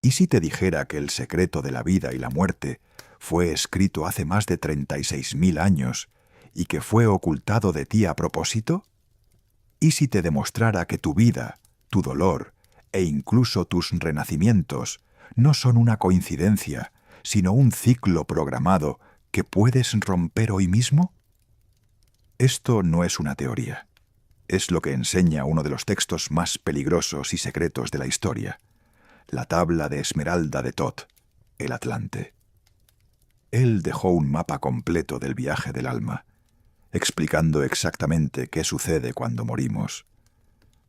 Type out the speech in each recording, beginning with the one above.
¿Y si te dijera que el secreto de la vida y la muerte fue escrito hace más de 36.000 años y que fue ocultado de ti a propósito? ¿Y si te demostrara que tu vida, tu dolor e incluso tus renacimientos no son una coincidencia, sino un ciclo programado que puedes romper hoy mismo? Esto no es una teoría. Es lo que enseña uno de los textos más peligrosos y secretos de la historia, la tabla de esmeralda de Thoth, el Atlante. Él dejó un mapa completo del viaje del alma, explicando exactamente qué sucede cuando morimos,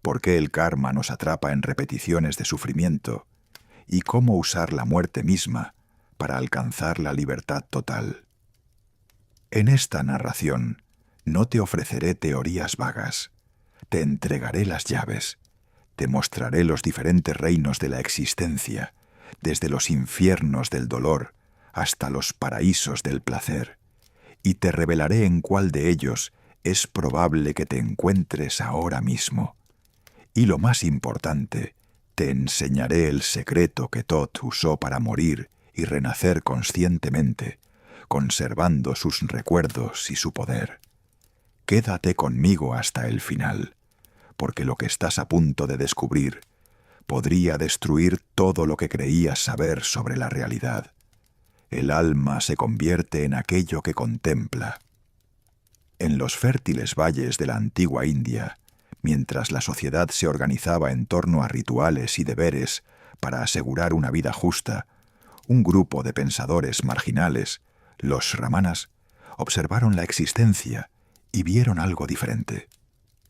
por qué el karma nos atrapa en repeticiones de sufrimiento y cómo usar la muerte misma para alcanzar la libertad total. En esta narración no te ofreceré teorías vagas, te entregaré las llaves, te mostraré los diferentes reinos de la existencia, desde los infiernos del dolor hasta los paraísos del placer, y te revelaré en cuál de ellos es probable que te encuentres ahora mismo. Y lo más importante, te enseñaré el secreto que Thoth usó para morir y renacer conscientemente, conservando sus recuerdos y su poder. Quédate conmigo hasta el final, porque lo que estás a punto de descubrir podría destruir todo lo que creías saber sobre la realidad. El alma se convierte en aquello que contempla. En los fértiles valles de la antigua India, mientras la sociedad se organizaba en torno a rituales y deberes para asegurar una vida justa, un grupo de pensadores marginales, los Ramanas, observaron la existencia y vieron algo diferente.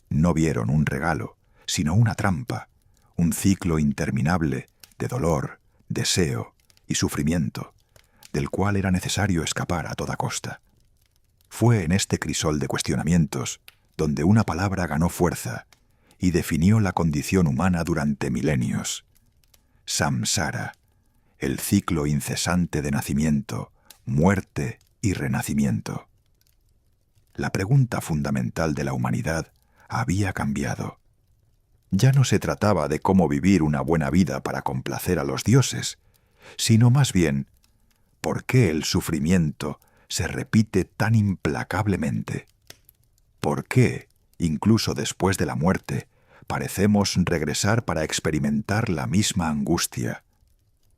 No vieron un regalo, sino una trampa, un ciclo interminable de dolor, deseo y sufrimiento, del cual era necesario escapar a toda costa. Fue en este crisol de cuestionamientos donde una palabra ganó fuerza y definió la condición humana durante milenios. Samsara, el ciclo incesante de nacimiento, muerte y renacimiento. La pregunta fundamental de la humanidad había cambiado. Ya no se trataba de cómo vivir una buena vida para complacer a los dioses, sino más bien, ¿por qué el sufrimiento se repite tan implacablemente? ¿Por qué, incluso después de la muerte, parecemos regresar para experimentar la misma angustia?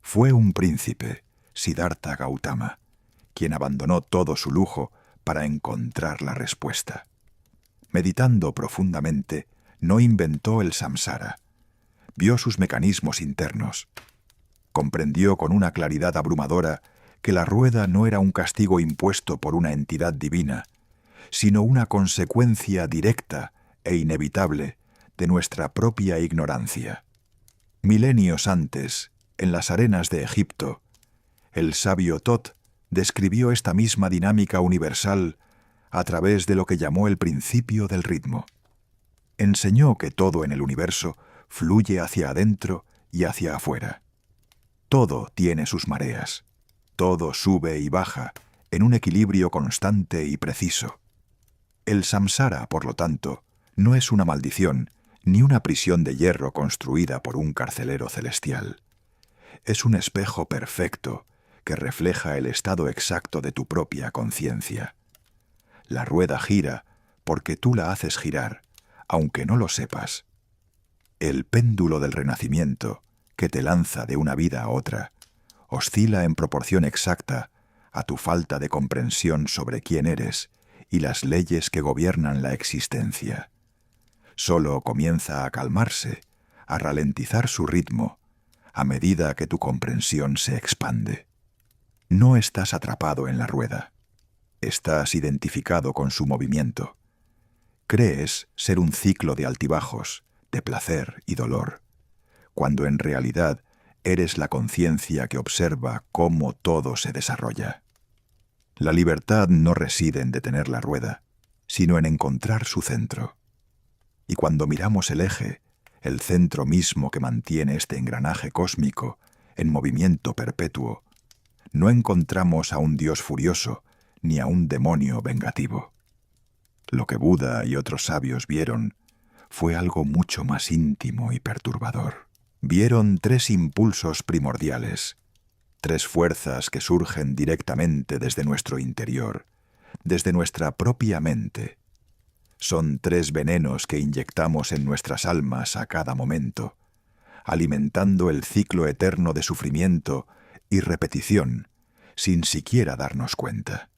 Fue un príncipe, Siddhartha Gautama, quien abandonó todo su lujo para encontrar la respuesta. Meditando profundamente, no inventó el samsara. Vio sus mecanismos internos. Comprendió con una claridad abrumadora que la rueda no era un castigo impuesto por una entidad divina, sino una consecuencia directa e inevitable de nuestra propia ignorancia. Milenios antes, en las arenas de Egipto, el sabio Thoth describió esta misma dinámica universal a través de lo que llamó el principio del ritmo. Enseñó que todo en el universo fluye hacia adentro y hacia afuera. Todo tiene sus mareas. Todo sube y baja en un equilibrio constante y preciso. El samsara, por lo tanto, no es una maldición ni una prisión de hierro construida por un carcelero celestial. Es un espejo perfecto que refleja el estado exacto de tu propia conciencia. La rueda gira porque tú la haces girar, aunque no lo sepas. El péndulo del renacimiento, que te lanza de una vida a otra, oscila en proporción exacta a tu falta de comprensión sobre quién eres y las leyes que gobiernan la existencia. Solo comienza a calmarse, a ralentizar su ritmo, a medida que tu comprensión se expande. No estás atrapado en la rueda. Estás identificado con su movimiento. Crees ser un ciclo de altibajos, de placer y dolor, cuando en realidad eres la conciencia que observa cómo todo se desarrolla. La libertad no reside en detener la rueda, sino en encontrar su centro. Y cuando miramos el eje, el centro mismo que mantiene este engranaje cósmico en movimiento perpetuo, no encontramos a un Dios furioso ni a un demonio vengativo. Lo que Buda y otros sabios vieron fue algo mucho más íntimo y perturbador. Vieron tres impulsos primordiales, tres fuerzas que surgen directamente desde nuestro interior, desde nuestra propia mente. Son tres venenos que inyectamos en nuestras almas a cada momento, alimentando el ciclo eterno de sufrimiento y repetición, sin siquiera darnos cuenta.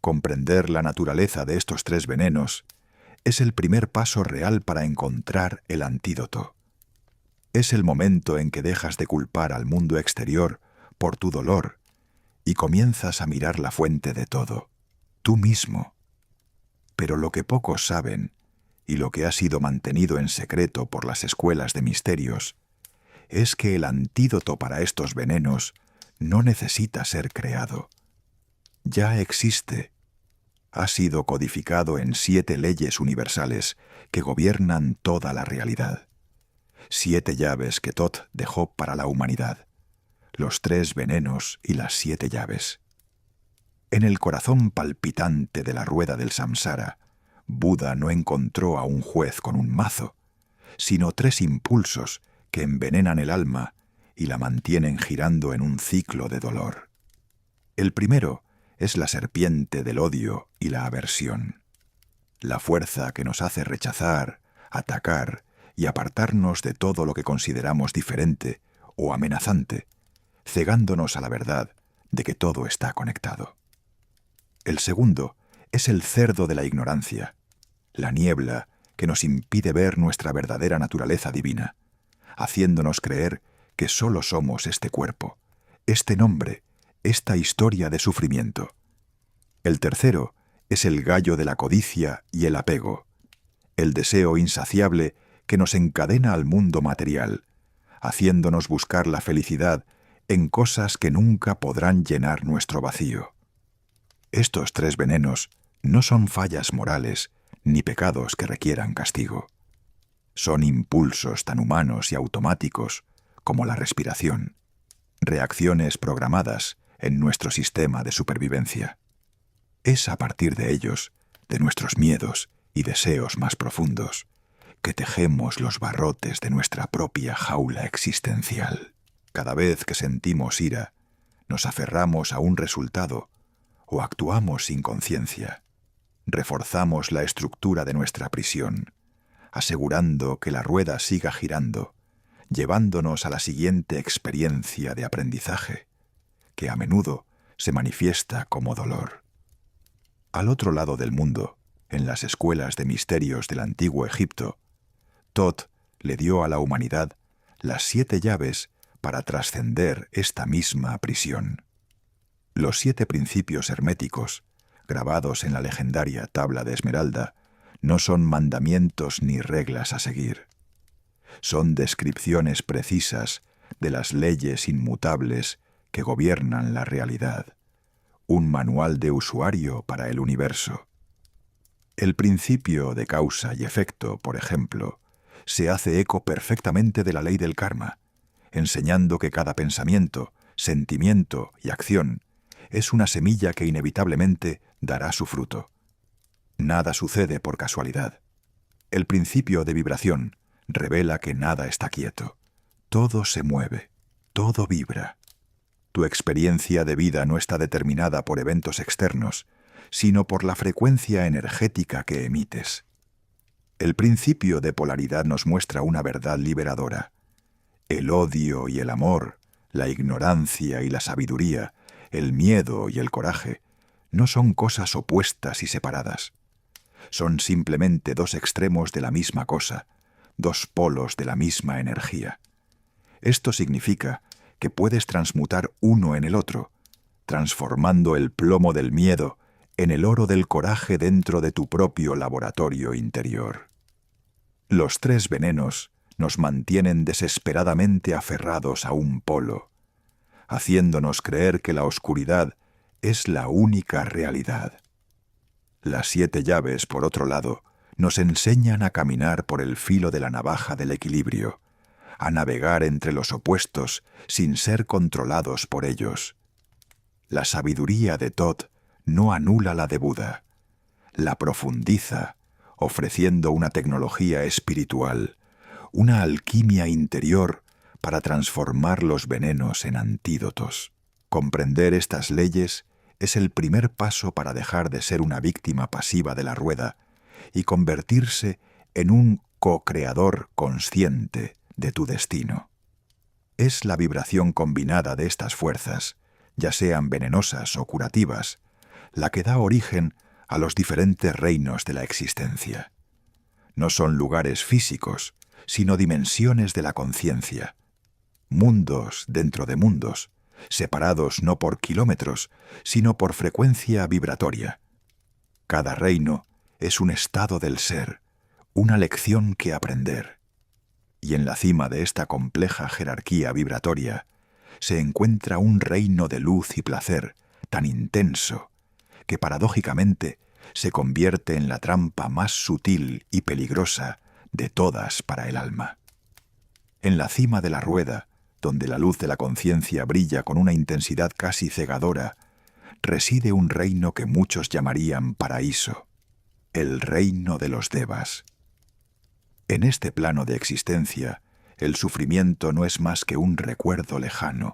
Comprender la naturaleza de estos tres venenos es el primer paso real para encontrar el antídoto. Es el momento en que dejas de culpar al mundo exterior por tu dolor y comienzas a mirar la fuente de todo, tú mismo. Pero lo que pocos saben, y lo que ha sido mantenido en secreto por las escuelas de misterios, es que el antídoto para estos venenos no necesita ser creado. Ya existe. Ha sido codificado en 7 leyes universales que gobiernan toda la realidad. 7 llaves que Thoth dejó para la humanidad. Los 3 venenos y las 7 llaves. En el corazón palpitante de la rueda del samsara, Buda no encontró a un juez con un mazo, sino 3 impulsos que envenenan el alma y la mantienen girando en un ciclo de dolor. El primero es la serpiente del odio y la aversión, la fuerza que nos hace rechazar, atacar y apartarnos de todo lo que consideramos diferente o amenazante, cegándonos a la verdad de que todo está conectado. El segundo es el cerdo de la ignorancia, la niebla que nos impide ver nuestra verdadera naturaleza divina, haciéndonos creer que solo somos este cuerpo, este nombre, esta historia de sufrimiento. El tercero es el gallo de la codicia y el apego, el deseo insaciable que nos encadena al mundo material, haciéndonos buscar la felicidad en cosas que nunca podrán llenar nuestro vacío. Estos 3 venenos no son fallas morales ni pecados que requieran castigo. Son impulsos tan humanos y automáticos como la respiración, reacciones programadas en nuestro sistema de supervivencia. Es a partir de ellos, de nuestros miedos y deseos más profundos, que tejemos los barrotes de nuestra propia jaula existencial. Cada vez que sentimos ira, nos aferramos a un resultado o actuamos sin conciencia. Reforzamos la estructura de nuestra prisión, asegurando que la rueda siga girando, llevándonos a la siguiente experiencia de aprendizaje, que a menudo se manifiesta como dolor. Al otro lado del mundo, en las escuelas de misterios del antiguo Egipto, Thoth le dio a la humanidad las 7 llaves para trascender esta misma prisión. Los 7 principios herméticos, grabados en la legendaria tabla de esmeralda, no son mandamientos ni reglas a seguir. Son descripciones precisas de las leyes inmutables que gobiernan la realidad, un manual de usuario para el universo. El principio de causa y efecto, por ejemplo, se hace eco perfectamente de la ley del karma, enseñando que cada pensamiento, sentimiento y acción es una semilla que inevitablemente dará su fruto. Nada sucede por casualidad. El principio de vibración revela que nada está quieto. Todo se mueve, todo vibra. Tu experiencia de vida no está determinada por eventos externos, sino por la frecuencia energética que emites. El principio de polaridad nos muestra una verdad liberadora. El odio y el amor, la ignorancia y la sabiduría, el miedo y el coraje, no son cosas opuestas y separadas. Son simplemente 2 extremos de la misma cosa, 2 polos de la misma energía. Esto significa que puedes transmutar uno en el otro, transformando el plomo del miedo en el oro del coraje dentro de tu propio laboratorio interior. Los 3 venenos nos mantienen desesperadamente aferrados a un polo, haciéndonos creer que la oscuridad es la única realidad. Las 7 llaves, por otro lado, nos enseñan a caminar por el filo de la navaja del equilibrio, a navegar entre los opuestos sin ser controlados por ellos. La sabiduría de Thoth no anula la de Buda, la profundiza, ofreciendo una tecnología espiritual, una alquimia interior para transformar los venenos en antídotos. Comprender estas leyes es el primer paso para dejar de ser una víctima pasiva de la rueda y convertirse en un co-creador consciente de tu destino. Es la vibración combinada de estas fuerzas, ya sean venenosas o curativas, la que da origen a los diferentes reinos de la existencia. No son lugares físicos, sino dimensiones de la conciencia, mundos dentro de mundos, separados no por kilómetros, sino por frecuencia vibratoria. Cada reino es un estado del ser, una lección que aprender. Y en la cima de esta compleja jerarquía vibratoria se encuentra un reino de luz y placer tan intenso que paradójicamente se convierte en la trampa más sutil y peligrosa de todas para el alma. En la cima de la rueda, donde la luz de la conciencia brilla con una intensidad casi cegadora, reside un reino que muchos llamarían paraíso, el reino de los devas. En este plano de existencia, el sufrimiento no es más que un recuerdo lejano,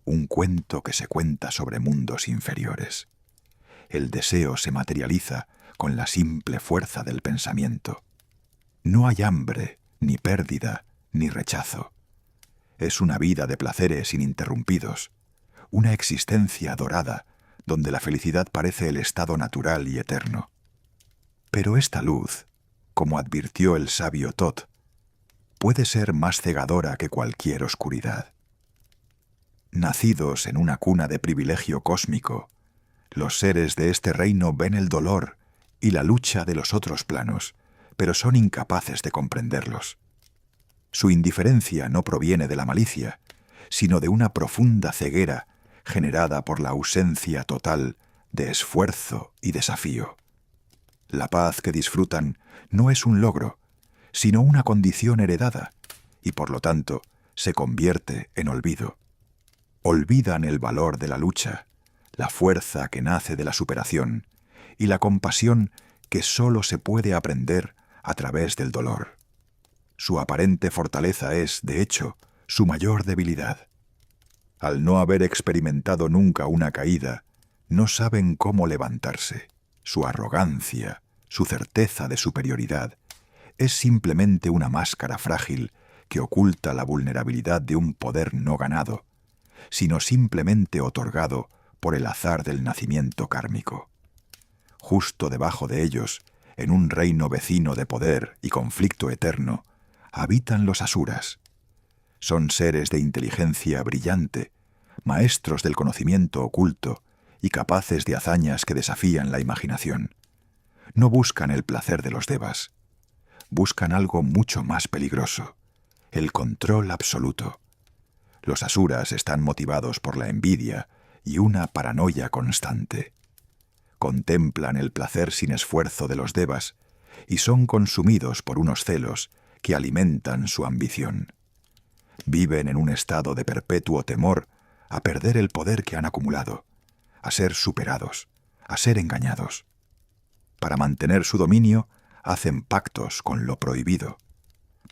un cuento que se cuenta sobre mundos inferiores. El deseo se materializa con la simple fuerza del pensamiento. No hay hambre, ni pérdida, ni rechazo. Es una vida de placeres ininterrumpidos, una existencia dorada donde la felicidad parece el estado natural y eterno. Pero esta luz, como advirtió el sabio Thoth, puede ser más cegadora que cualquier oscuridad. Nacidos en una cuna de privilegio cósmico, los seres de este reino ven el dolor y la lucha de los otros planos, pero son incapaces de comprenderlos. Su indiferencia no proviene de la malicia, sino de una profunda ceguera generada por la ausencia total de esfuerzo y desafío. La paz que disfrutan no es un logro, sino una condición heredada, y por lo tanto se convierte en olvido. Olvidan el valor de la lucha, la fuerza que nace de la superación y la compasión que sólo se puede aprender a través del dolor. Su aparente fortaleza es, de hecho, su mayor debilidad. Al no haber experimentado nunca una caída, no saben cómo levantarse. Su arrogancia, su certeza de superioridad, es simplemente una máscara frágil que oculta la vulnerabilidad de un poder no ganado, sino simplemente otorgado por el azar del nacimiento kármico. Justo debajo de ellos, en un reino vecino de poder y conflicto eterno, habitan los asuras. Son seres de inteligencia brillante, maestros del conocimiento oculto y capaces de hazañas que desafían la imaginación. No buscan el placer de los devas. Buscan algo mucho más peligroso, el control absoluto. Los asuras están motivados por la envidia y una paranoia constante. Contemplan el placer sin esfuerzo de los devas y son consumidos por unos celos que alimentan su ambición. Viven en un estado de perpetuo temor a perder el poder que han acumulado, a ser superados, a ser engañados. Para mantener su dominio, hacen pactos con lo prohibido,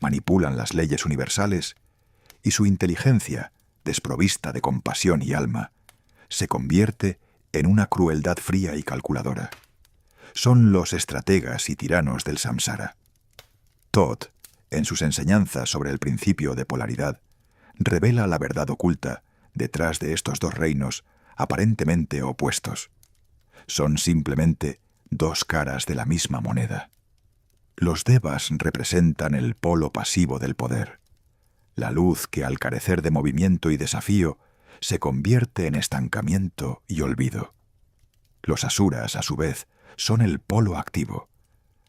manipulan las leyes universales y su inteligencia, desprovista de compasión y alma, se convierte en una crueldad fría y calculadora. Son los estrategas y tiranos del samsara. Thoth, en sus enseñanzas sobre el principio de polaridad, revela la verdad oculta detrás de estos dos reinos aparentemente opuestos. Son simplemente dos caras de la misma moneda. Los devas representan el polo pasivo del poder, la luz que al carecer de movimiento y desafío se convierte en estancamiento y olvido. Los asuras, a su vez, son el polo activo,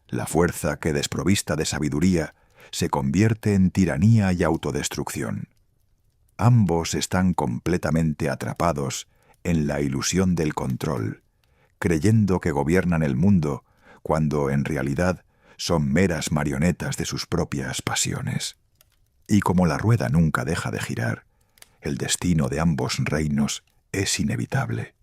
la fuerza que, desprovista de sabiduría, se convierte en tiranía y autodestrucción. Ambos están completamente atrapados en la ilusión del control, creyendo que gobiernan el mundo cuando en realidad son meras marionetas de sus propias pasiones. Y como la rueda nunca deja de girar, el destino de ambos reinos es inevitable.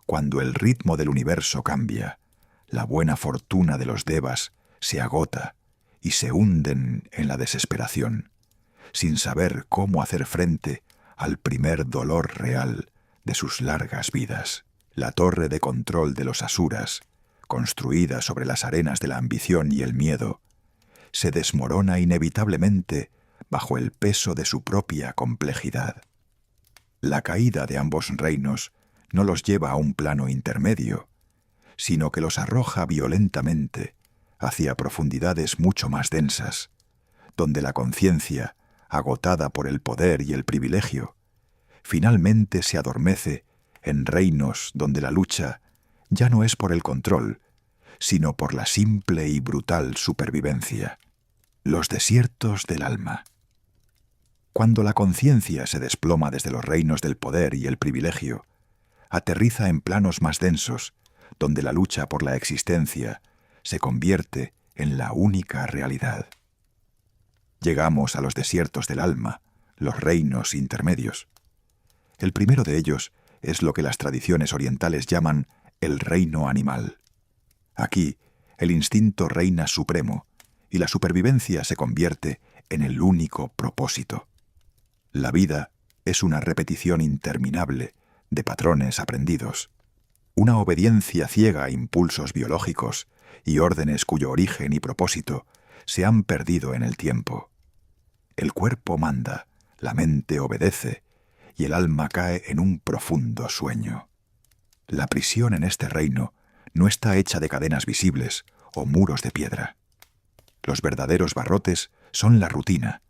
Cuando el ritmo del universo cambia, la buena fortuna de los devas se agota y se hunden en la desesperación, sin saber cómo hacer frente al primer dolor real de sus largas vidas. La torre de control de los asuras, construida sobre las arenas de la ambición y el miedo, se desmorona inevitablemente bajo el peso de su propia complejidad. La caída de ambos reinos no los lleva a un plano intermedio, sino que los arroja violentamente hacia profundidades mucho más densas, donde la conciencia, agotada por el poder y el privilegio, finalmente se adormece en reinos donde la lucha ya no es por el control, sino por la simple y brutal supervivencia. Los desiertos del alma. Cuando la conciencia se desploma desde los reinos del poder y el privilegio, aterriza en planos más densos, donde la lucha por la existencia se convierte en la única realidad. Llegamos a los desiertos del alma, los reinos intermedios. El primero de ellos es lo que las tradiciones orientales llaman el reino animal. Aquí, el instinto reina supremo y la supervivencia se convierte en el único propósito. La vida es una repetición interminable de patrones aprendidos, una obediencia ciega a impulsos biológicos y órdenes cuyo origen y propósito se han perdido en el tiempo. El cuerpo manda, la mente obedece, y el alma cae en un profundo sueño. La prisión en este reino no está hecha de cadenas visibles o muros de piedra. Los verdaderos barrotes son la rutina,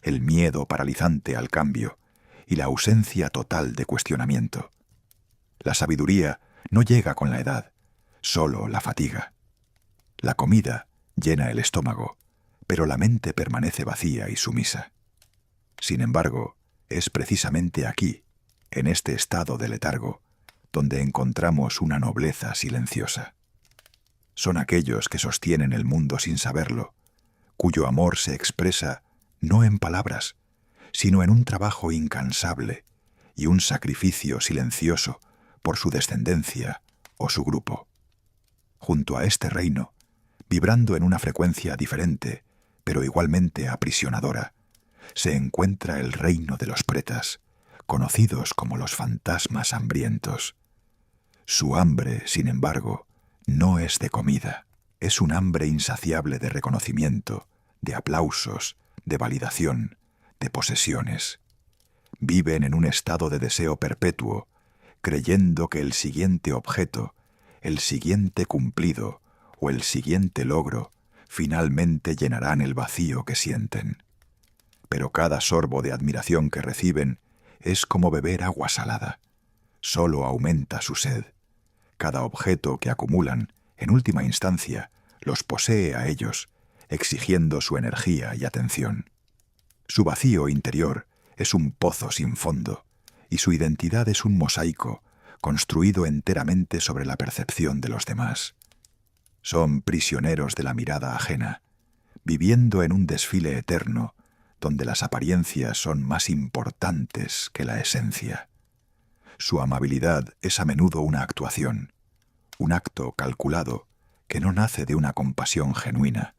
el miedo paralizante al cambio y la ausencia total de cuestionamiento. La sabiduría no llega con la edad, solo la fatiga. La comida llena el estómago, pero la mente permanece vacía y sumisa. Sin embargo, es precisamente aquí, en este estado de letargo, donde encontramos una nobleza silenciosa. Son aquellos que sostienen el mundo sin saberlo, cuyo amor se expresa no en palabras, sino en un trabajo incansable y un sacrificio silencioso por su descendencia o su grupo. Junto a este reino, vibrando en una frecuencia diferente, pero igualmente aprisionadora, se encuentra el reino de los pretas, conocidos como los fantasmas hambrientos. Su hambre, sin embargo, no es de comida, es un hambre insaciable de reconocimiento, de aplausos, de validación, de posesiones. Viven en un estado de deseo perpetuo, creyendo que el siguiente objeto, el siguiente cumplido o el siguiente logro finalmente llenarán el vacío que sienten. Pero cada sorbo de admiración que reciben es como beber agua salada. Solo aumenta su sed. Cada objeto que acumulan, en última instancia, los posee a ellos, exigiendo su energía y atención. Su vacío interior es un pozo sin fondo, y su identidad es un mosaico construido enteramente sobre la percepción de los demás. Son prisioneros de la mirada ajena, viviendo en un desfile eterno, donde las apariencias son más importantes que la esencia. Su amabilidad es a menudo una actuación, un acto calculado que no nace de una compasión genuina,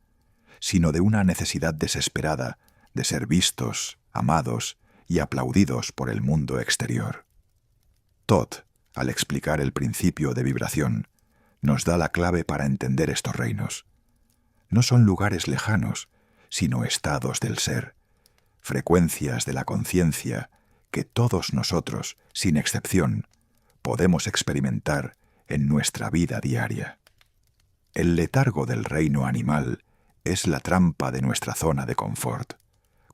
sino de una necesidad desesperada de ser vistos, amados y aplaudidos por el mundo exterior. Todd, al explicar el principio de vibración, nos da la clave para entender estos reinos. No son lugares lejanos, sino estados del ser, frecuencias de la conciencia que todos nosotros, sin excepción, podemos experimentar en nuestra vida diaria. El letargo del reino animal es la trampa de nuestra zona de confort,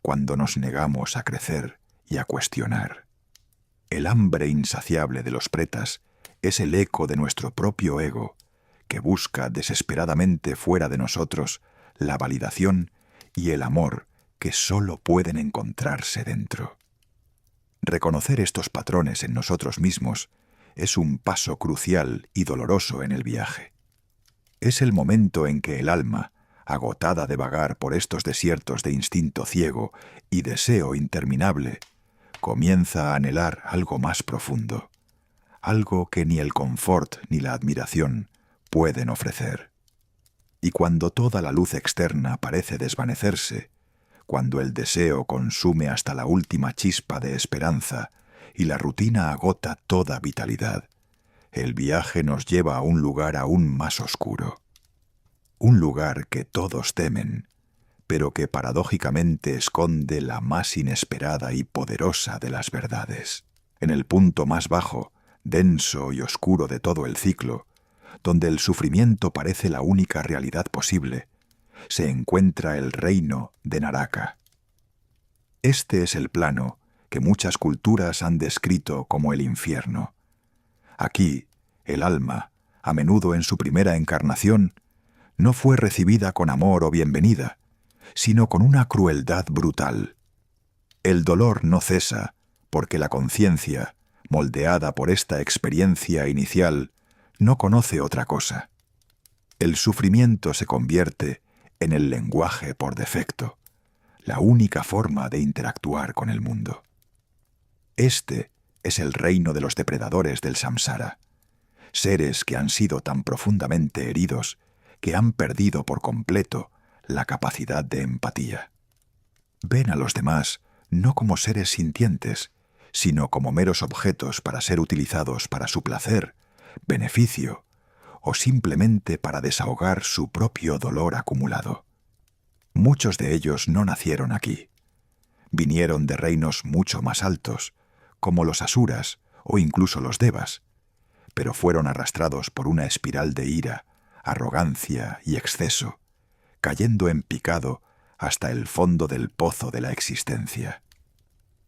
cuando nos negamos a crecer y a cuestionar. El hambre insaciable de los pretas es el eco de nuestro propio ego, que busca desesperadamente fuera de nosotros la validación y el amor que solo pueden encontrarse dentro. Reconocer estos patrones en nosotros mismos es un paso crucial y doloroso en el viaje. Es el momento en que el alma, agotada de vagar por estos desiertos de instinto ciego y deseo interminable, comienza a anhelar algo más profundo, algo que ni el confort ni la admiración pueden ofrecer. Y cuando toda la luz externa parece desvanecerse, cuando el deseo consume hasta la última chispa de esperanza y la rutina agota toda vitalidad, el viaje nos lleva a un lugar aún más oscuro. Un lugar que todos temen, pero que paradójicamente esconde la más inesperada y poderosa de las verdades. En el punto más bajo, denso y oscuro de todo el ciclo, donde el sufrimiento parece la única realidad posible, se encuentra el reino de Naraka. Este es el plano que muchas culturas han descrito como el infierno. Aquí, el alma, a menudo en su primera encarnación, no fue recibida con amor o bienvenida, sino con una crueldad brutal. El dolor no cesa porque la conciencia, moldeada por esta experiencia inicial, no conoce otra cosa. El sufrimiento se convierte en el lenguaje por defecto, la única forma de interactuar con el mundo. Este es el reino de los depredadores del samsara, seres que han sido tan profundamente heridos que han perdido por completo la capacidad de empatía. Ven a los demás no como seres sintientes, sino como meros objetos para ser utilizados para su placer, beneficio o simplemente para desahogar su propio dolor acumulado. Muchos de ellos no nacieron aquí. Vinieron de reinos mucho más altos, como los asuras o incluso los devas, pero fueron arrastrados por una espiral de ira, arrogancia y exceso, cayendo en picado hasta el fondo del pozo de la existencia.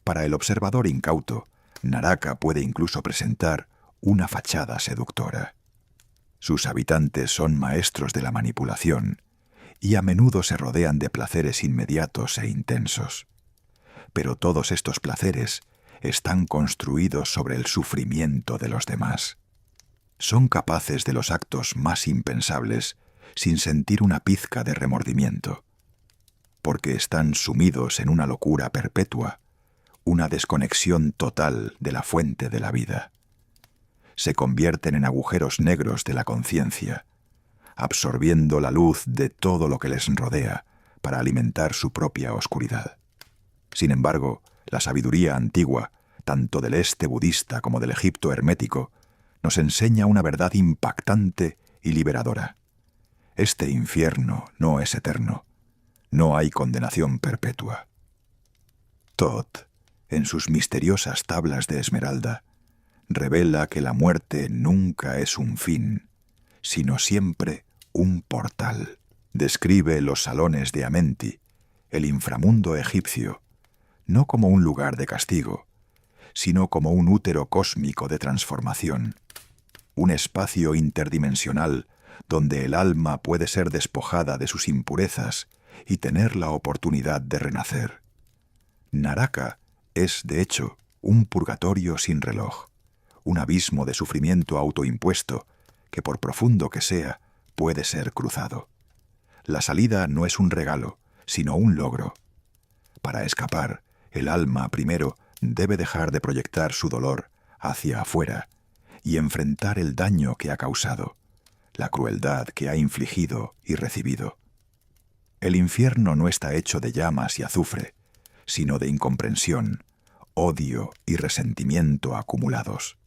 Para el observador incauto, Naraka puede incluso presentar una fachada seductora. Sus habitantes son maestros de la manipulación y a menudo se rodean de placeres inmediatos e intensos. Pero todos estos placeres están construidos sobre el sufrimiento de los demás. Son capaces de los actos más impensables sin sentir una pizca de remordimiento, porque están sumidos en una locura perpetua, una desconexión total de la fuente de la vida. Se convierten en agujeros negros de la conciencia, absorbiendo la luz de todo lo que les rodea para alimentar su propia oscuridad. Sin embargo, la sabiduría antigua, tanto del este budista como del Egipto hermético, nos enseña una verdad impactante y liberadora. Este infierno no es eterno. No hay condenación perpetua. Thoth, en sus misteriosas tablas de esmeralda, revela que la muerte nunca es un fin, sino siempre un portal. Describe los salones de Amenti, el inframundo egipcio, no como un lugar de castigo, sino como un útero cósmico de transformación, un espacio interdimensional donde el alma puede ser despojada de sus impurezas y tener la oportunidad de renacer. Naraka es, de hecho, un purgatorio sin reloj, un abismo de sufrimiento autoimpuesto que, por profundo que sea, puede ser cruzado. La salida no es un regalo, sino un logro. Para escapar, el alma primero debe dejar de proyectar su dolor hacia afuera y enfrentar el daño que ha causado, la crueldad que ha infligido y recibido. El infierno no está hecho de llamas y azufre, sino de incomprensión, odio y resentimiento acumulados.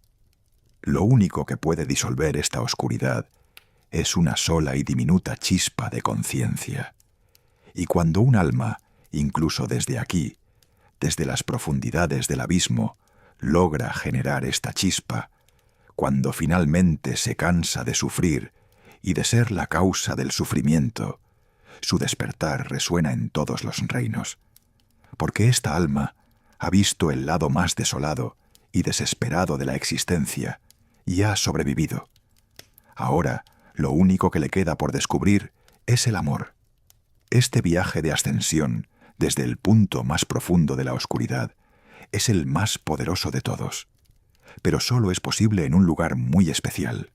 Lo único que puede disolver esta oscuridad es una sola y diminuta chispa de conciencia. Y cuando un alma, incluso desde aquí, desde las profundidades del abismo, logra generar esta chispa, cuando finalmente se cansa de sufrir y de ser la causa del sufrimiento, su despertar resuena en todos los reinos, porque esta alma ha visto el lado más desolado y desesperado de la existencia y ha sobrevivido. Ahora, lo único que le queda por descubrir es el amor. Este viaje de ascensión desde el punto más profundo de la oscuridad es el más poderoso de todos, pero solo es posible en un lugar muy especial,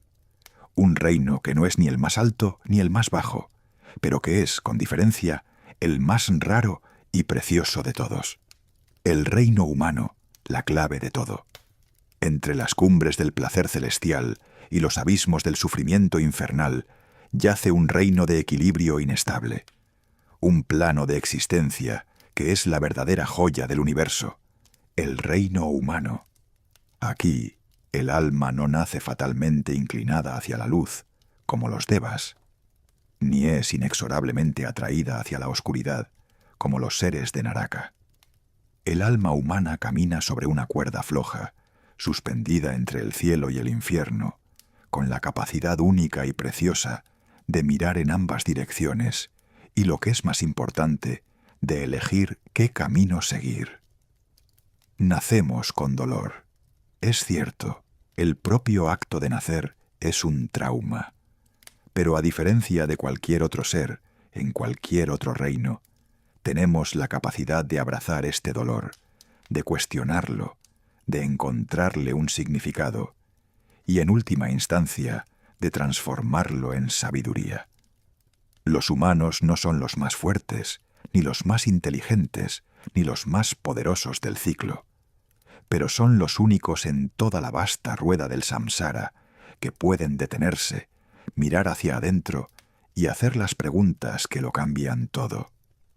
un reino que no es ni el más alto ni el más bajo, pero que es, con diferencia, el más raro y precioso de todos. El reino humano, la clave de todo. Entre las cumbres del placer celestial y los abismos del sufrimiento infernal yace un reino de equilibrio inestable, un plano de existencia que es la verdadera joya del universo, el reino humano. Aquí, el alma no nace fatalmente inclinada hacia la luz, como los devas, ni es inexorablemente atraída hacia la oscuridad, como los seres de Naraka. El alma humana camina sobre una cuerda floja, suspendida entre el cielo y el infierno, con la capacidad única y preciosa de mirar en ambas direcciones y, lo que es más importante, de elegir qué camino seguir. Nacemos con dolor. Es cierto, el propio acto de nacer es un trauma. Pero a diferencia de cualquier otro ser, en cualquier otro reino, tenemos la capacidad de abrazar este dolor, de cuestionarlo, de encontrarle un significado y, en última instancia, de transformarlo en sabiduría. Los humanos no son los más fuertes, ni los más inteligentes, ni los más poderosos del ciclo, pero son los únicos en toda la vasta rueda del samsara que pueden detenerse, mirar hacia adentro y hacer las preguntas que lo cambian todo.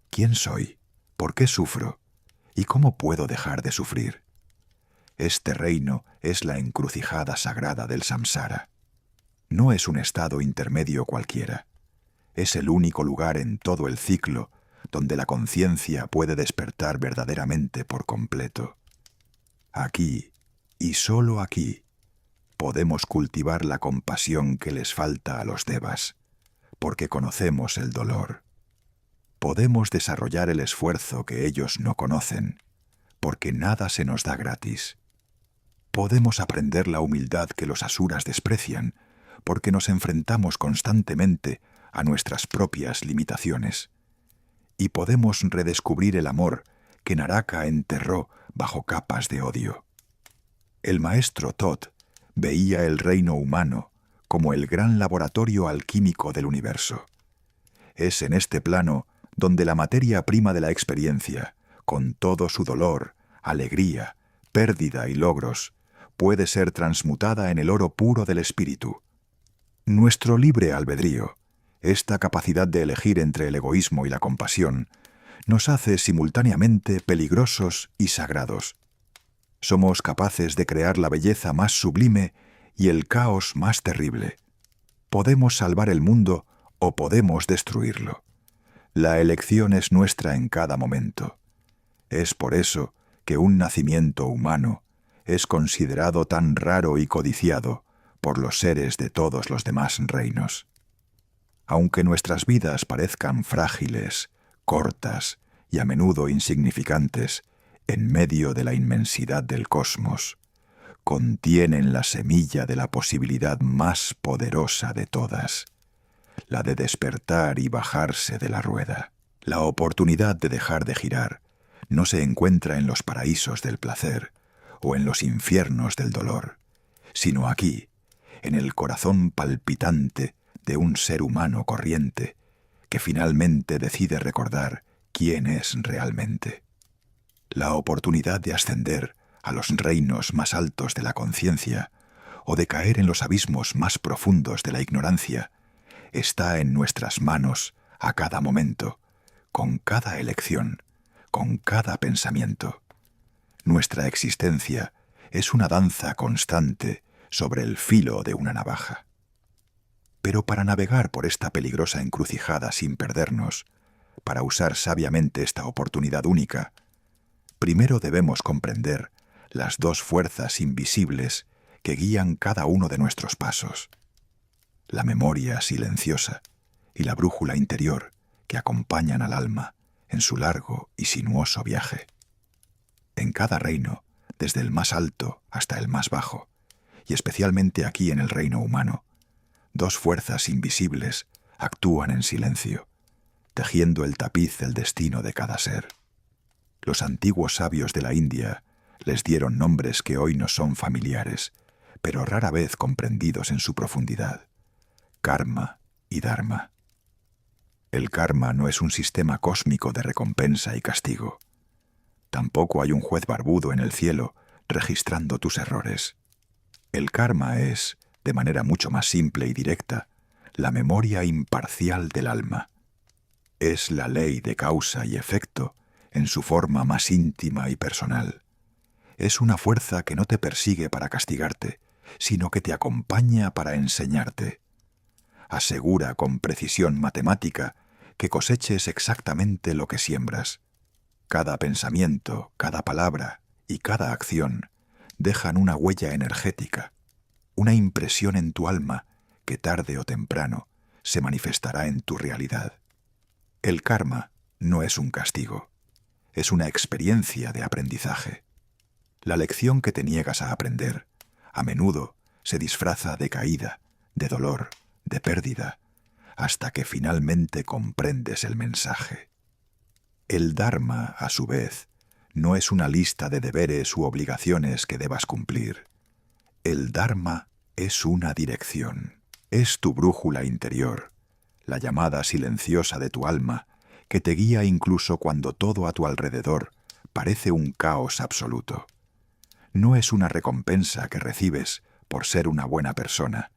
¿Quién soy? ¿Por qué sufro? ¿Y cómo puedo dejar de sufrir? Este reino es la encrucijada sagrada del samsara. No es un estado intermedio cualquiera. Es el único lugar en todo el ciclo donde la conciencia puede despertar verdaderamente por completo. Aquí, y solo aquí, podemos cultivar la compasión que les falta a los devas, porque conocemos el dolor. Podemos desarrollar el esfuerzo que ellos no conocen, porque nada se nos da gratis. Podemos aprender la humildad que los asuras desprecian, porque nos enfrentamos constantemente a nuestras propias limitaciones. Y podemos redescubrir el amor que Naraka enterró bajo capas de odio. El maestro Thoth veía el reino humano como el gran laboratorio alquímico del universo. Es en este plano donde la materia prima de la experiencia, con todo su dolor, alegría, pérdida y logros, puede ser transmutada en el oro puro del espíritu. Nuestro libre albedrío, esta capacidad de elegir entre el egoísmo y la compasión, nos hace simultáneamente peligrosos y sagrados. Somos capaces de crear la belleza más sublime y el caos más terrible. Podemos salvar el mundo o podemos destruirlo. La elección es nuestra en cada momento. Es por eso que un nacimiento humano es considerado tan raro y codiciado por los seres de todos los demás reinos. Aunque nuestras vidas parezcan frágiles, cortas y a menudo insignificantes en medio de la inmensidad del cosmos, contienen la semilla de la posibilidad más poderosa de todas, la de despertar y bajarse de la rueda. La oportunidad de dejar de girar no se encuentra en los paraísos del placer o en los infiernos del dolor, sino aquí, en el corazón palpitante de un ser humano corriente que finalmente decide recordar quién es realmente. La oportunidad de ascender a los reinos más altos de la conciencia o de caer en los abismos más profundos de la ignorancia está en nuestras manos a cada momento, con cada elección, con cada pensamiento. Nuestra existencia es una danza constante sobre el filo de una navaja. Pero para navegar por esta peligrosa encrucijada sin perdernos, para usar sabiamente esta oportunidad única, primero debemos comprender las dos fuerzas invisibles que guían cada uno de nuestros pasos: la memoria silenciosa y la brújula interior que acompañan al alma en su largo y sinuoso viaje. En cada reino, desde el más alto hasta el más bajo, y especialmente aquí en el reino humano, dos fuerzas invisibles actúan en silencio, tejiendo el tapiz del destino de cada ser. Los antiguos sabios de la India les dieron nombres que hoy nos son familiares, pero rara vez comprendidos en su profundidad: karma y dharma. El karma no es un sistema cósmico de recompensa y castigo. Tampoco hay un juez barbudo en el cielo registrando tus errores. El karma es, de manera mucho más simple y directa, la memoria imparcial del alma. Es la ley de causa y efecto en su forma más íntima y personal. Es una fuerza que no te persigue para castigarte, sino que te acompaña para enseñarte. Asegura con precisión matemática que coseches exactamente lo que siembras. Cada pensamiento, cada palabra y cada acción dejan una huella energética, una impresión en tu alma que tarde o temprano se manifestará en tu realidad. El karma no es un castigo, es una experiencia de aprendizaje. La lección que te niegas a aprender, a menudo se disfraza de caída, de dolor, de pérdida, hasta que finalmente comprendes el mensaje. El Dharma, a su vez, no es una lista de deberes u obligaciones que debas cumplir. El Dharma es una dirección, es tu brújula interior, la llamada silenciosa de tu alma, que te guía incluso cuando todo a tu alrededor parece un caos absoluto. No es una recompensa que recibes por ser una buena persona,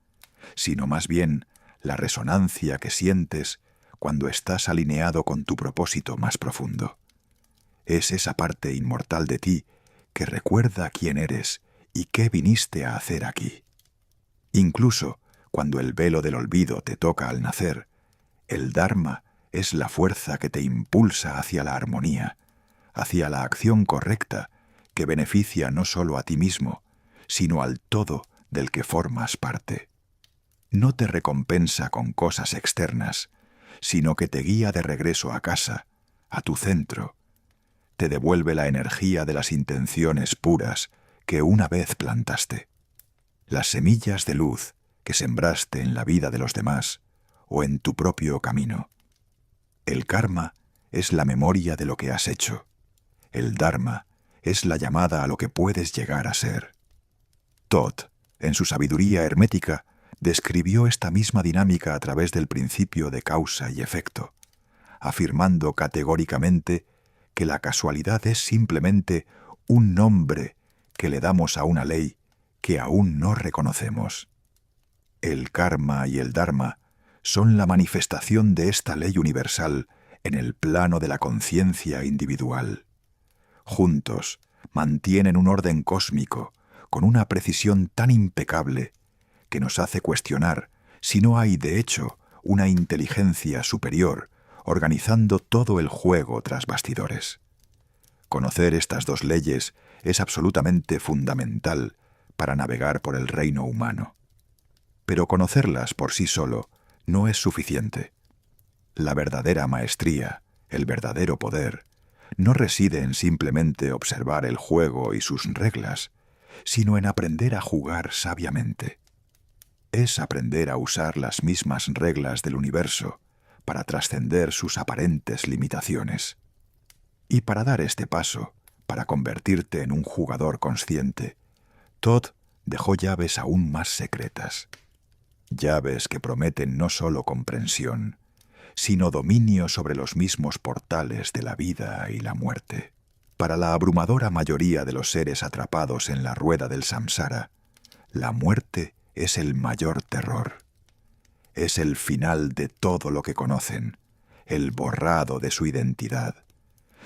sino más bien la resonancia que sientes cuando estás alineado con tu propósito más profundo. Es esa parte inmortal de ti que recuerda quién eres y qué viniste a hacer aquí. Incluso cuando el velo del olvido te toca al nacer, el Dharma es la fuerza que te impulsa hacia la armonía, hacia la acción correcta que beneficia no solo a ti mismo, sino al todo del que formas parte. No te recompensa con cosas externas, sino que te guía de regreso a casa, a tu centro. Te devuelve la energía de las intenciones puras que una vez plantaste. Las semillas de luz que sembraste en la vida de los demás o en tu propio camino. El karma es la memoria de lo que has hecho. El dharma es la llamada a lo que puedes llegar a ser. Todd, en su sabiduría hermética, describió esta misma dinámica a través del principio de causa y efecto, afirmando categóricamente que la casualidad es simplemente un nombre que le damos a una ley que aún no reconocemos. El karma y el dharma son la manifestación de esta ley universal en el plano de la conciencia individual. Juntos mantienen un orden cósmico con una precisión tan impecable que nos hace cuestionar si no hay de hecho una inteligencia superior organizando todo el juego tras bastidores. Conocer estas dos leyes es absolutamente fundamental para navegar por el reino humano. Pero conocerlas por sí solo no es suficiente. La verdadera maestría, el verdadero poder, no reside en simplemente observar el juego y sus reglas, sino en aprender a jugar sabiamente. Es aprender a usar las mismas reglas del universo para trascender sus aparentes limitaciones. Y para dar este paso, para convertirte en un jugador consciente, Todd dejó llaves aún más secretas. Llaves que prometen no solo comprensión, sino dominio sobre los mismos portales de la vida y la muerte. Para la abrumadora mayoría de los seres atrapados en la rueda del samsara, la muerte es el mayor terror. Es el final de todo lo que conocen, el borrado de su identidad,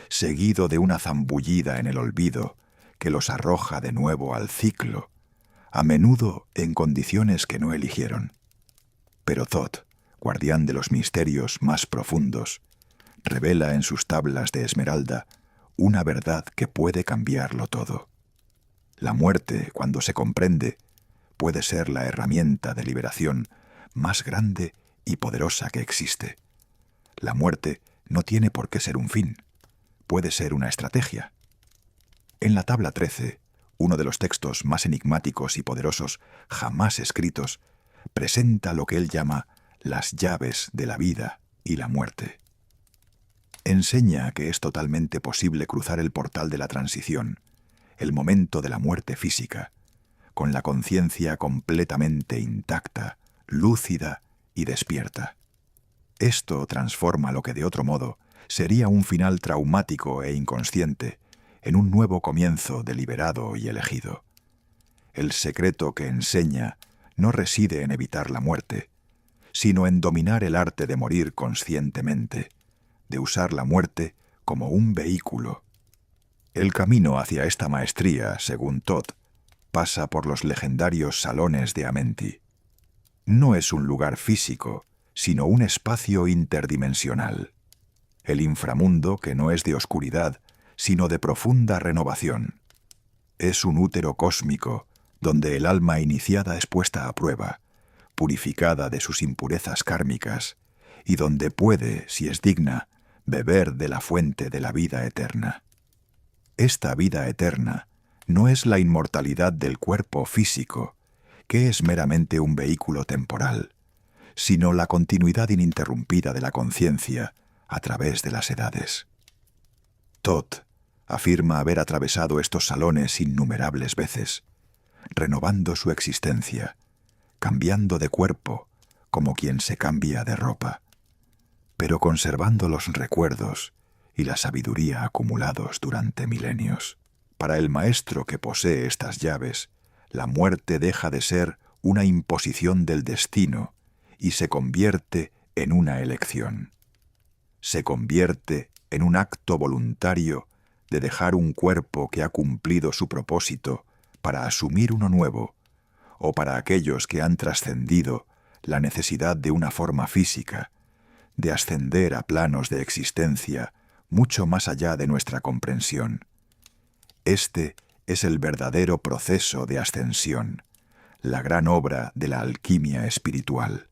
seguido de una zambullida en el olvido que los arroja de nuevo al ciclo, a menudo en condiciones que no eligieron. Pero Thoth, guardián de los misterios más profundos, revela en sus tablas de esmeralda una verdad que puede cambiarlo todo. La muerte, cuando se comprende, puede ser la herramienta de liberación más grande y poderosa que existe. La muerte no tiene por qué ser un fin, puede ser una estrategia. En la tabla 13, uno de los textos más enigmáticos y poderosos jamás escritos, presenta lo que él llama las llaves de la vida y la muerte. Enseña que es totalmente posible cruzar el portal de la transición, el momento de la muerte física, con la conciencia completamente intacta, lúcida y despierta. Esto transforma lo que de otro modo sería un final traumático e inconsciente en un nuevo comienzo deliberado y elegido. El secreto que enseña no reside en evitar la muerte, sino en dominar el arte de morir conscientemente, de usar la muerte como un vehículo. El camino hacia esta maestría, según Todd, pasa por los legendarios salones de Amenti. No es un lugar físico, sino un espacio interdimensional. El inframundo que no es de oscuridad, sino de profunda renovación. Es un útero cósmico donde el alma iniciada es puesta a prueba, purificada de sus impurezas kármicas, y donde puede, si es digna, beber de la fuente de la vida eterna. Esta vida eterna no es la inmortalidad del cuerpo físico, que es meramente un vehículo temporal, sino la continuidad ininterrumpida de la conciencia a través de las edades. Todd afirma haber atravesado estos salones innumerables veces, renovando su existencia, cambiando de cuerpo como quien se cambia de ropa, pero conservando los recuerdos y la sabiduría acumulados durante milenios. Para el maestro que posee estas llaves, la muerte deja de ser una imposición del destino y se convierte en una elección. Se convierte en un acto voluntario de dejar un cuerpo que ha cumplido su propósito para asumir uno nuevo, o para aquellos que han trascendido la necesidad de una forma física, de ascender a planos de existencia mucho más allá de nuestra comprensión. Este es el verdadero proceso de ascensión, la gran obra de la alquimia espiritual.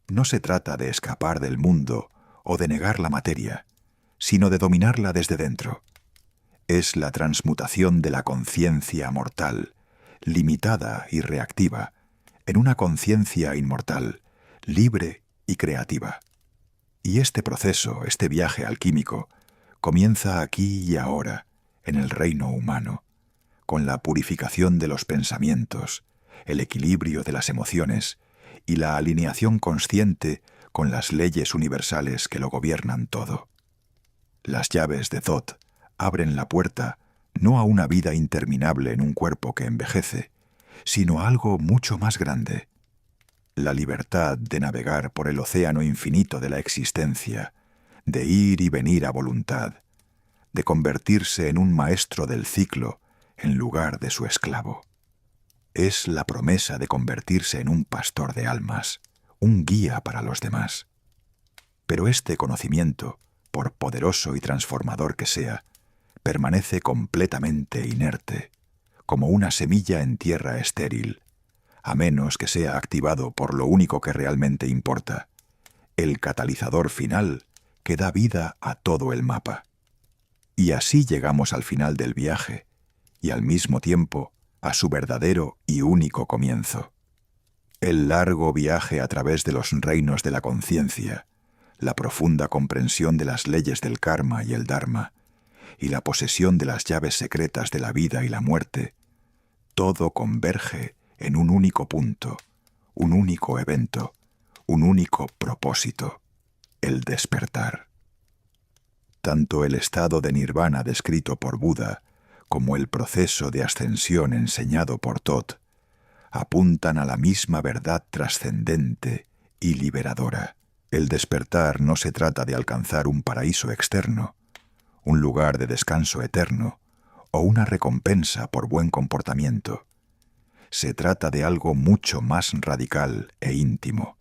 No se trata de escapar del mundo o de negar la materia, sino de dominarla desde dentro. Es la transmutación de la conciencia mortal, limitada y reactiva, en una conciencia inmortal, libre y creativa. Y este proceso, este viaje alquímico, comienza aquí y ahora, en el reino humano, con la purificación de los pensamientos, el equilibrio de las emociones y la alineación consciente con las leyes universales que lo gobiernan todo. Las llaves de Thoth abren la puerta no a una vida interminable en un cuerpo que envejece, sino a algo mucho más grande: la libertad de navegar por el océano infinito de la existencia, de ir y venir a voluntad, de convertirse en un maestro del ciclo en lugar de su esclavo. Es la promesa de convertirse en un pastor de almas, un guía para los demás. Pero este conocimiento, por poderoso y transformador que sea, permanece completamente inerte, como una semilla en tierra estéril, a menos que sea activado por lo único que realmente importa, el catalizador final que da vida a todo el mapa. Y así llegamos al final del viaje, y al mismo tiempo a su verdadero y único comienzo. El largo viaje a través de los reinos de la conciencia, la profunda comprensión de las leyes del karma y el dharma, y la posesión de las llaves secretas de la vida y la muerte, todo converge en un único punto, un único evento, un único propósito: el despertar. Tanto el estado de nirvana descrito por Buda como el proceso de ascensión enseñado por Thoth apuntan a la misma verdad trascendente y liberadora. El despertar no se trata de alcanzar un paraíso externo, un lugar de descanso eterno o una recompensa por buen comportamiento. Se trata de algo mucho más radical e íntimo.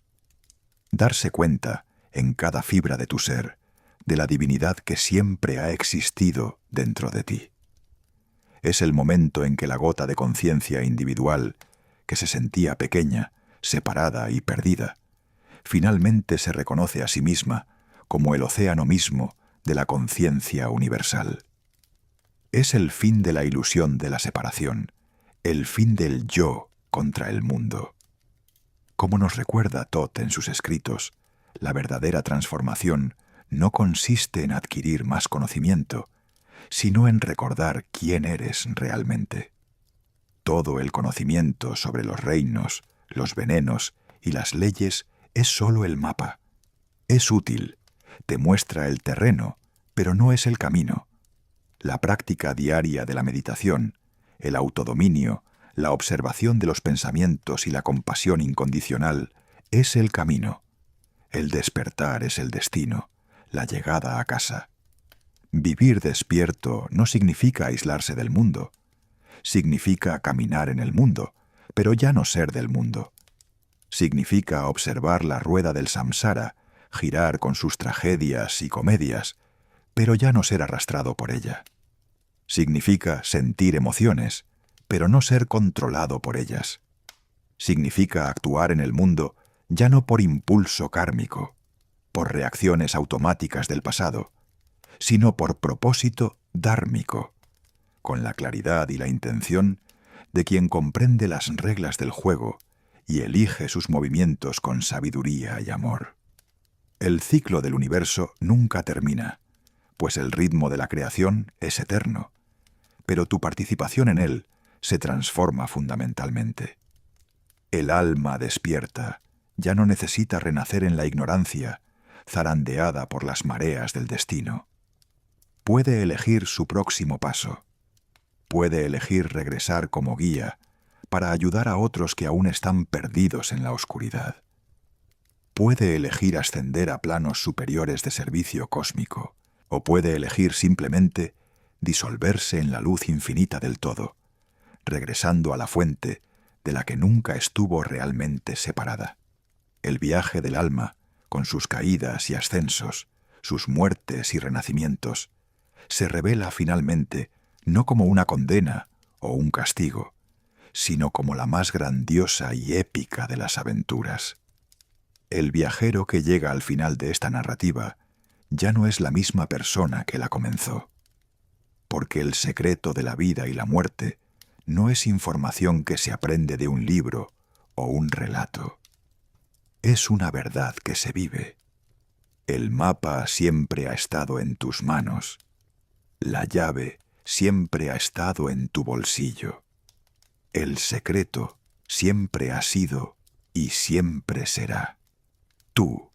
Darse cuenta, en cada fibra de tu ser, de la divinidad que siempre ha existido dentro de ti. Es el momento en que la gota de conciencia individual, que se sentía pequeña, separada y perdida, finalmente se reconoce a sí misma como el océano mismo de la conciencia universal. Es el fin de la ilusión de la separación, el fin del yo contra el mundo. Como nos recuerda Thoth en sus escritos, la verdadera transformación no consiste en adquirir más conocimiento, sino en recordar quién eres realmente. Todo el conocimiento sobre los reinos, los venenos y las leyes es sólo el mapa. Es útil, te muestra el terreno, pero no es el camino. La práctica diaria de la meditación, el autodominio, la observación de los pensamientos y la compasión incondicional es el camino. El despertar es el destino, la llegada a casa. Vivir despierto no significa aislarse del mundo. Significa caminar en el mundo, pero ya no ser del mundo. Significa observar la rueda del samsara, girar con sus tragedias y comedias, pero ya no ser arrastrado por ella. Significa sentir emociones, pero no ser controlado por ellas. Significa actuar en el mundo ya no por impulso kármico, por reacciones automáticas del pasado, sino por propósito dhármico, con la claridad y la intención de quien comprende las reglas del juego y elige sus movimientos con sabiduría y amor. El ciclo del universo nunca termina, pues el ritmo de la creación es eterno, pero tu participación en él se transforma fundamentalmente. El alma despierta ya no necesita renacer en la ignorancia, zarandeada por las mareas del destino. Puede elegir su próximo paso. Puede elegir regresar como guía para ayudar a otros que aún están perdidos en la oscuridad. Puede elegir ascender a planos superiores de servicio cósmico, o puede elegir simplemente disolverse en la luz infinita del todo, regresando a la fuente de la que nunca estuvo realmente separada. El viaje del alma, con sus caídas y ascensos, sus muertes y renacimientos, se revela finalmente no como una condena o un castigo, sino como la más grandiosa y épica de las aventuras. El viajero que llega al final de esta narrativa ya no es la misma persona que la comenzó, porque el secreto de la vida y la muerte no es información que se aprende de un libro o un relato. Es una verdad que se vive. El mapa siempre ha estado en tus manos. La llave siempre ha estado en tu bolsillo. El secreto siempre ha sido y siempre será tú.